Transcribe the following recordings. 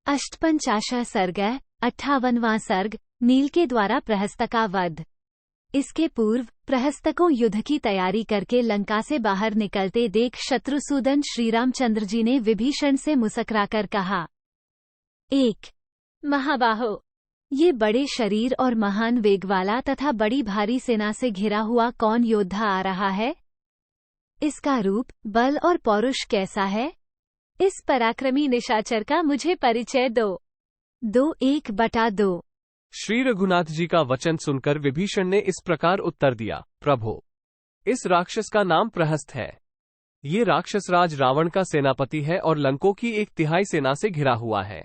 अष्टपंचाशः सर्ग 58वां सर्ग नील के द्वारा प्रहस्त का वध। इसके पूर्व प्रहस्तकों युद्ध की तैयारी करके लंका से बाहर निकलते देख शत्रुसूदन श्रीरामचंद्र जी ने विभीषण से मुस्कुराकर कहा, एक महाबाहो, ये बड़े शरीर और महान वेग वाला तथा बड़ी भारी सेना से घिरा हुआ कौन योद्धा आ रहा है? इसका रूप, बल और पौरुष कैसा है? इस पराक्रमी निशाचर का मुझे परिचय दो। 2:1/2। श्री रघुनाथ जी का वचन सुनकर विभीषण ने इस प्रकार उत्तर दिया, प्रभु, इस राक्षस का नाम प्रहस्त है। ये राक्षस राज रावण का सेनापति है और लंकों की 1/3 सेना से घिरा हुआ है।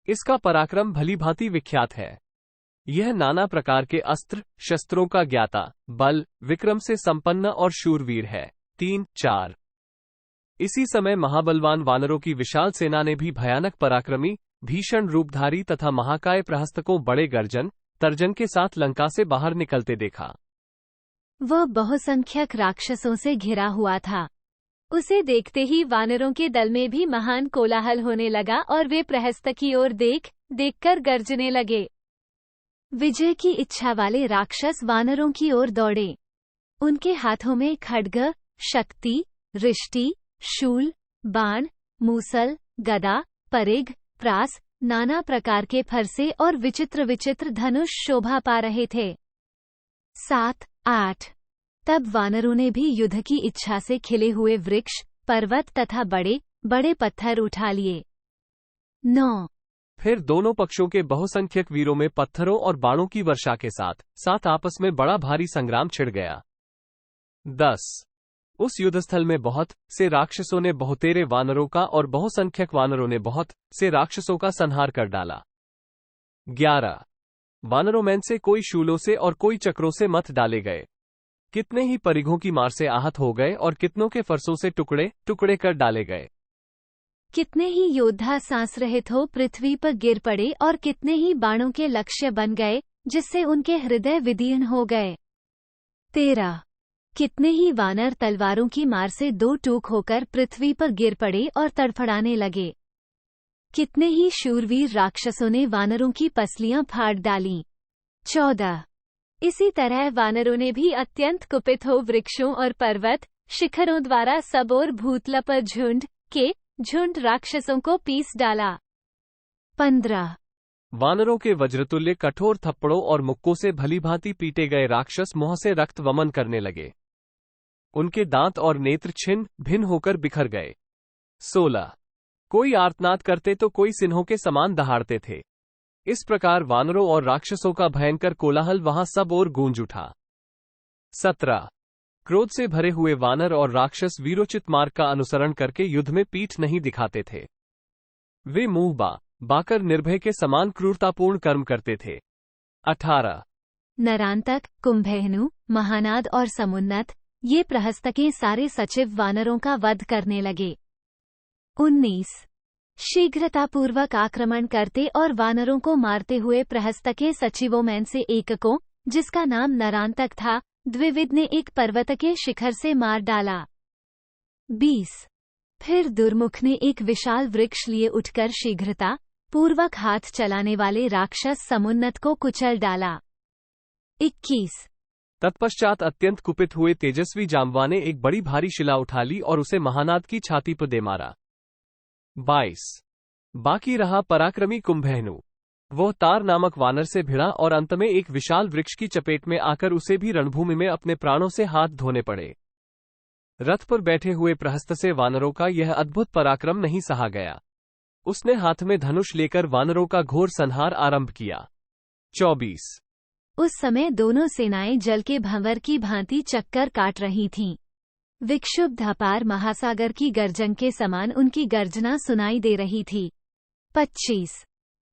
इसका पराक्रम भली भांति विख्यात है। यह नाना प्रकार के अस्त्र शस्त्रों का ज्ञाता, बल विक्रम से संपन्न और शूरवीर है। 3-4। इसी समय महाबलवान वानरों की विशाल सेना ने भी भयानक पराक्रमी भीषण रूपधारी तथा महाकाय प्रहस्तकों बड़े गर्जन तर्जन के साथ लंका से बाहर निकलते देखा। वह बहुसंख्यक राक्षसों से घिरा हुआ था। उसे देखते ही वानरों के दल में भी महान कोलाहल होने लगा और वे प्रहस्त की ओर देखकर गर्जने लगे। विजय की इच्छा वाले राक्षस वानरों की ओर दौड़े। उनके हाथों में खड्ग, शक्ति, रिष्टि, शूल, बाण, मूसल, गदा, परिघ, प्रास, नाना प्रकार के फरसे और विचित्र विचित्र धनुष शोभा पा रहे थे। 7-8। तब वानरों ने भी युद्ध की इच्छा से खिले हुए वृक्ष, पर्वत तथा बड़े बड़े पत्थर उठा लिए। 9। फिर दोनों पक्षों के बहुसंख्यक वीरों में पत्थरों और बाणों की वर्षा के साथ आपस में बड़ा भारी संग्राम छिड़ गया। 10। उस युद्धस्थल में बहुत से राक्षसों ने बहुतेरे वानरों का और बहुसंख्यक वानरों ने बहुत से राक्षसों का संहार कर डाला। 11। वानरों में से कोई शूलों से और कोई चक्रों से मत डाले गए। कितने ही परिघों की मार से आहत हो गए और कितनों के फरसों से टुकड़े टुकड़े कर डाले गए। कितने ही योद्धा सांस रहित हो पृथ्वी पर गिर पड़े और कितने ही बाणों के लक्ष्य बन गए, जिससे उनके हृदय विदीर्ण हो गए। 13। कितने ही वानर तलवारों की मार से दो टूक होकर पृथ्वी पर गिर पड़े और तड़फड़ाने लगे। कितने ही शूरवीर राक्षसों ने वानरों की पसलियां फाड़ डालीं। 14। इसी तरह वानरों ने भी अत्यंत कुपित हो वृक्षों और पर्वत शिखरों द्वारा सब ओर भूतल पर झुंड राक्षसों को पीस डाला। 15। वानरों के वज्रतुल्य कठोर थप्पड़ों और मुक्कों से भलीभांति पीटे गए राक्षस मुंह से रक्त वमन करने लगे। उनके दांत और नेत्र छिन्न भिन्न होकर बिखर गए। 16। कोई आर्तनाद करते तो कोई सिन्हों के समान दहाड़ते थे। इस प्रकार वानरों और राक्षसों का भयंकर कोलाहल वहां सब ओर गूंज उठा। 17। क्रोध से भरे हुए वानर और राक्षस वीरोचित मार्ग का अनुसरण करके युद्ध में पीठ नहीं दिखाते थे। वे मुंह बाकर निर्भय के समान क्रूरतापूर्ण कर्म करते थे। 18। नरांतक, कुंभेहनु, महानाद और समुन्नत, ये प्रहस्तकें सारे सचिव वानरों का वध करने लगे। 19। शीघ्रतापूर्वक आक्रमण करते और वानरों को मारते हुए प्रहस्तके सचिवों में से एक को, जिसका नाम नरांतक था, द्विविद ने एक पर्वत के शिखर से मार डाला। 20। फिर दुर्मुख ने एक विशाल वृक्ष लिए उठकर शीघ्रता पूर्वक हाथ चलाने वाले राक्षस समुन्नत को कुचल डाला। 21। तत्पश्चात अत्यंत कुपित हुए तेजस्वी जांबवा ने एक बड़ी भारी शिला उठा ली और उसे महानाद की छाती पर दे मारा। 22। बाकी रहा पराक्रमी कुंभेहनु। वह तार नामक वानर से भिड़ा और अंत में एक विशाल वृक्ष की चपेट में आकर उसे भी रणभूमि में अपने प्राणों से हाथ धोने पड़े। रथ पर बैठे हुए प्रहस्त से वानरों का यह अद्भुत पराक्रम नहीं सहा गया। उसने हाथ में धनुष लेकर वानरों का घोर संहार आरंभ किया। 24। उस समय दोनों सेनाएं जल के भंवर की भांति चक्कर काट रही थीं। विक्षुब्ध अपार महासागर की गर्जन के समान उनकी गर्जना सुनाई दे रही थी। 25।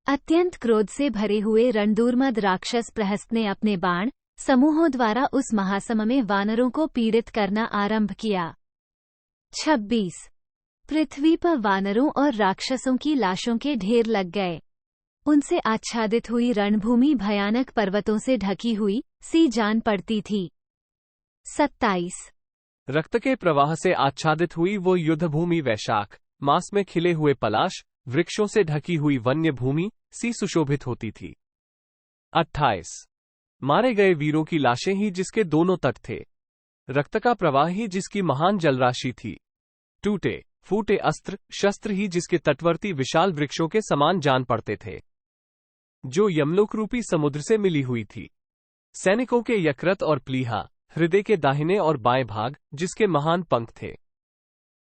अत्यंत क्रोध से भरे हुए रणदूर्मद राक्षस प्रहस्त ने अपने बाण समूहों द्वारा उस महासम में वानरों को पीड़ित करना आरंभ किया। 26। पृथ्वी पर वानरों और राक्षसों की लाशों के ढेर लग गए। उनसे आच्छादित हुई रणभूमि भयानक पर्वतों से ढकी हुई सी जान पड़ती थी। 27। रक्त के प्रवाह से आच्छादित हुई वो युद्धभूमि वैशाख मास में खिले हुए पलाश वृक्षों से ढकी हुई वन्य भूमि सी सुशोभित होती थी। 28 मारे गए वीरों की लाशें ही जिसके दोनों तट थे, रक्त का प्रवाह ही जिसकी महान जलराशि थी, टूटे फूटे अस्त्र शस्त्र ही जिसके तटवर्ती विशाल वृक्षों के समान जान पड़ते थे, जो यमलोक रूपी समुद्र से मिली हुई थी। सैनिकों के यकृत और प्लीहा, हृदय के दाहिने और बाएं भाग जिसके महान पंख थे,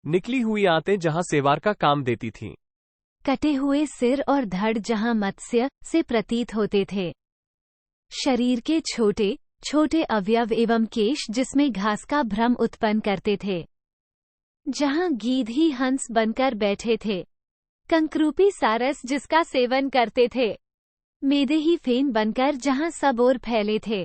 निकली हुई आंतें जहां सेवार का काम देती थीं, कटे हुए सिर और धड़ जहां मत्स्य से प्रतीत होते थे, शरीर के छोटे छोटे अवयव एवं केश जिसमें घास का भ्रम उत्पन्न करते थे, जहां गीध ही हंस बनकर बैठे थे, कंकरूपी सारस जिसका सेवन करते थे, मेदे ही फेन बनकर जहां सब ओर फैले थे,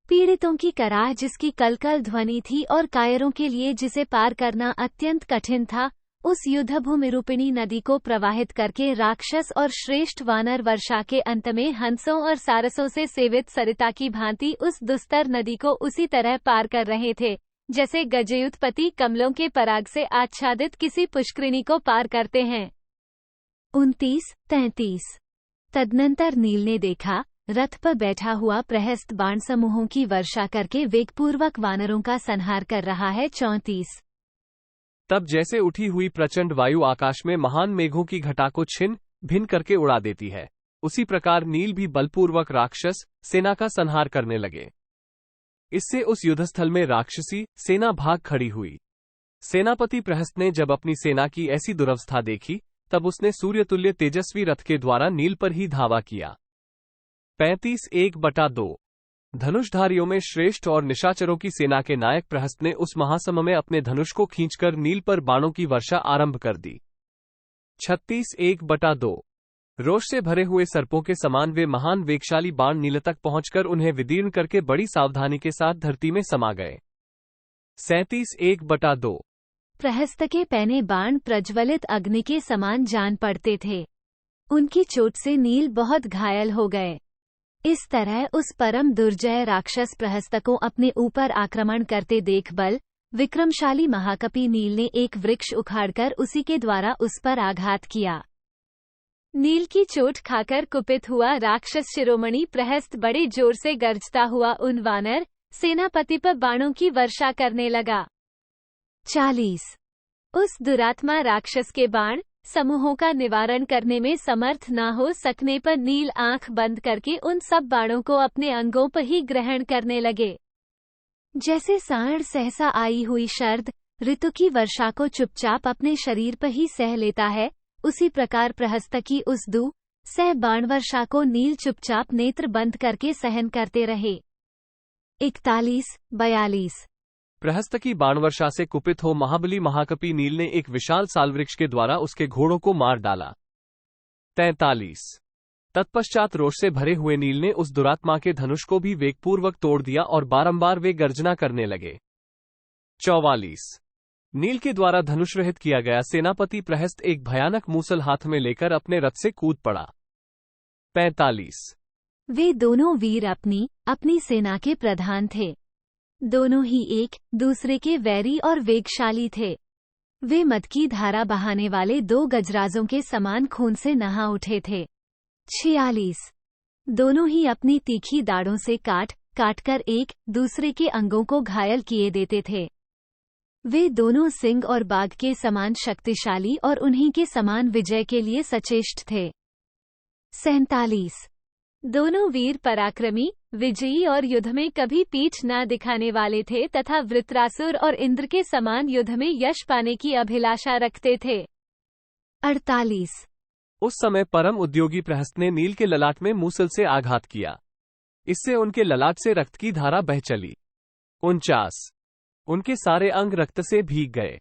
पीड़ितों की कराह जिसकी कलकल ध्वनि थी और कायरों के लिए जिसे पार करना अत्यंत कठिन था, उस युद्धभूमि रूपिणी नदी को प्रवाहित करके राक्षस और श्रेष्ठ वानर वर्षा के अंत में हंसों और सारसों से सेवित सरिता की भांति उस दुस्तर नदी को उसी तरह पार कर रहे थे, जैसे गजयुत्पत्ति कमलों के पराग से आच्छादित किसी पुष्करिणी को पार करते हैं। 29-33 तदनंतर नील ने देखा, रथ पर बैठा हुआ प्रहस्त बाण समूहों की वर्षा करके वेगपूर्वक वानरों का संहार कर रहा है। 34 तब जैसे उठी हुई प्रचंड वायु आकाश में महान मेघों की घटा को छिन्न भिन्न करके उड़ा देती है, उसी प्रकार नील भी बलपूर्वक राक्षस सेना का संहार करने लगे। इससे उस युद्धस्थल में राक्षसी सेना भाग खड़ी हुई। सेनापति प्रहस्त ने जब अपनी सेना की ऐसी दुरवस्था देखी, तब उसने सूर्यतुल्य तेजस्वी रथ के द्वारा नील पर ही धावा किया। 35-1/2 धनुषधारियों में श्रेष्ठ और निशाचरों की सेना के नायक प्रहस्त ने उस महासम में अपने धनुष को खींचकर नील पर बाणों की वर्षा आरंभ कर दी। 36-1/2 रोष से भरे हुए सर्पों के समान वे महान वेगशाली बाण नील तक पहुंचकर उन्हें विदीर्ण करके बड़ी सावधानी के साथ धरती में समा गए। 37-1/2 प्रहस्त के पैने बाण प्रज्वलित अग्नि के समान जान पड़ते थे, उनकी चोट से नील बहुत घायल हो गए। इस तरह उस परम दुर्जय राक्षस प्रहस्त को अपने ऊपर आक्रमण करते देख बल विक्रमशाली महाकपि नील ने एक वृक्ष उखाड़कर उसी के द्वारा उस पर आघात किया। नील की चोट खाकर कुपित हुआ राक्षस शिरोमणि प्रहस्त बड़े जोर से गरजता हुआ उन वानर सेनापति पर बाणों की वर्षा करने लगा। 40 उस दुरात्मा राक्षस के बाण समूहों का निवारण करने में समर्थ न हो सकने पर नील आंख बंद करके उन सब बाणों को अपने अंगों पर ही ग्रहण करने लगे। जैसे साँड़ सहसा आई हुई शरद ऋतु की वर्षा को चुपचाप अपने शरीर पर ही सह लेता है, उसी प्रकार प्रहस्त की उस सह बाण वर्षा को नील चुपचाप नेत्र बंद करके सहन करते रहे। 41-42 प्रहस्त की बाणवर्षा से कुपित हो महाबली महाकपि नील ने एक विशाल सालवृक्ष के द्वारा उसके घोड़ों को मार डाला। 43 तत्पश्चात रोष से भरे हुए नील ने उस दुरात्मा के धनुष को भी वेगपूर्वक तोड़ दिया और बारंबार वे गर्जना करने लगे। 44 नील के द्वारा धनुष रहित किया गया सेनापति प्रहस्त एक भयानक मूसल हाथ में लेकर अपने रथ से कूद पड़ा। 45 वे दोनों वीर अपनी अपनी सेना के प्रधान थे, दोनों ही एक दूसरे के वैरी और वेगशाली थे। वे मद की धारा बहाने वाले दो गजराजों के समान खून से नहा उठे थे। 46 दोनों ही अपनी तीखी दाढ़ों से काट कर एक दूसरे के अंगों को घायल किए देते थे। वे दोनों सिंह और बाघ के समान शक्तिशाली और उन्हीं के समान विजय के लिए सचेष्ट थे। 47 दोनों वीर पराक्रमी विजयी और युद्ध में कभी पीठ न दिखाने वाले थे तथा वृत्रासुर और इंद्र के समान युद्ध में यश पाने की अभिलाषा रखते थे। 48 उस समय परम उद्योगी प्रहस्त ने नील के ललाट में मूसल से आघात किया, इससे उनके ललाट से रक्त की धारा बह चली। 49 उनके सारे अंग रक्त से भीग गए।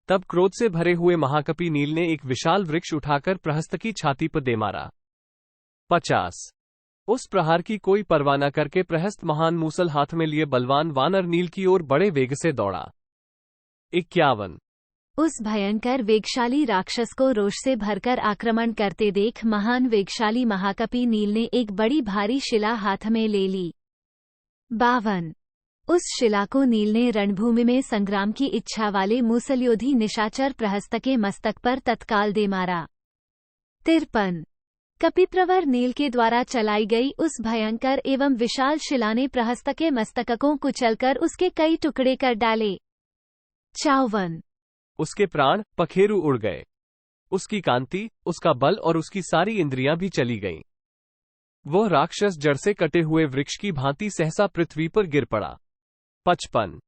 तब क्रोध से भरे हुए महाकपि नील ने एक विशाल वृक्ष उठाकर प्रहस्त की छाती पर दे मारा। 50 उस प्रहार की कोई परवाह न करके प्रहस्त महान मूसल हाथ में लिए बलवान वानर नील की ओर बड़े वेग से दौड़ा। 51 उस भयंकर वेगशाली राक्षस को रोष से भरकर आक्रमण करते देख महान वेगशाली महाकपि नील ने एक बड़ी भारी शिला हाथ में ले ली। 52 उस शिला को नील ने रणभूमि में संग्राम की इच्छा वाले मूसलयोधी निशाचर प्रहस्त के मस्तक पर तत्काल दे मारा। 53 कपिप्रवर नील के द्वारा चलाई गई उस भयंकर एवं विशाल शिला ने प्रहस्त के मस्तक को कुचलकर उसके कई टुकड़े कर डाले। 54 उसके प्राण पखेरु उड़ गए, उसकी कांति, उसका बल और उसकी सारी इंद्रियां भी चली गईं। वह राक्षस जड़ से कटे हुए वृक्ष की भांति सहसा पृथ्वी पर गिर पड़ा। 55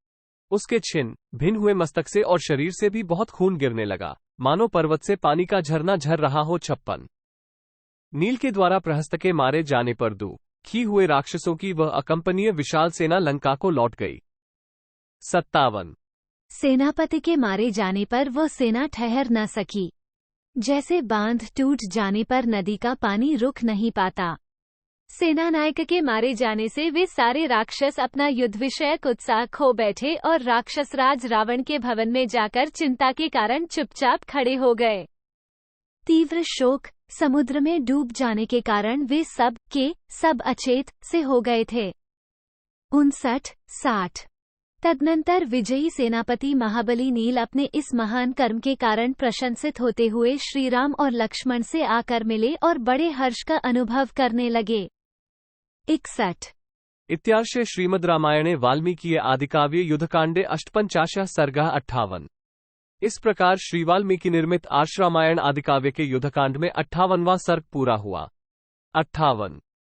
उसके छिन्न भिन्न हुए मस्तक से और शरीर से भी बहुत खून गिरने लगा, मानो पर्वत से पानी का झरना झर रहा हो। 56 नील के द्वारा प्रहस्त के मारे जाने पर दुखी हुए राक्षसों की वह अकंपनीय विशाल सेना लंका को लौट गई। 57 सेनापति के मारे जाने पर वह सेना ठहर न सकी, जैसे बांध टूट जाने पर नदी का पानी रुक नहीं पाता। सेनानायक के मारे जाने से वे सारे राक्षस अपना युद्ध विषयक उत्साह खो बैठे और राक्षसराज रावण के भवन में जाकर चिंता के कारण चुपचाप खड़े हो गए। तीव्र शोक समुद्र में डूब जाने के कारण वे सब के सब अचेत से हो गए थे। 59-60 तदनंतर विजयी सेनापति महाबली नील अपने इस महान कर्म के कारण प्रशंसित होते हुए श्रीराम और लक्ष्मण से आकर मिले और बड़े हर्ष का अनुभव करने लगे। 61 इत्यार्षे श्रीमद् रामायणे वाल्मीकि आदिकाव्ये युद्धकांडे 58 सर्गः 58। इस प्रकार श्री वाल्मीकि निर्मित आर्ष रामायण आदिकाव्य के युद्धकांड में 58वां सर्ग पूरा हुआ। 58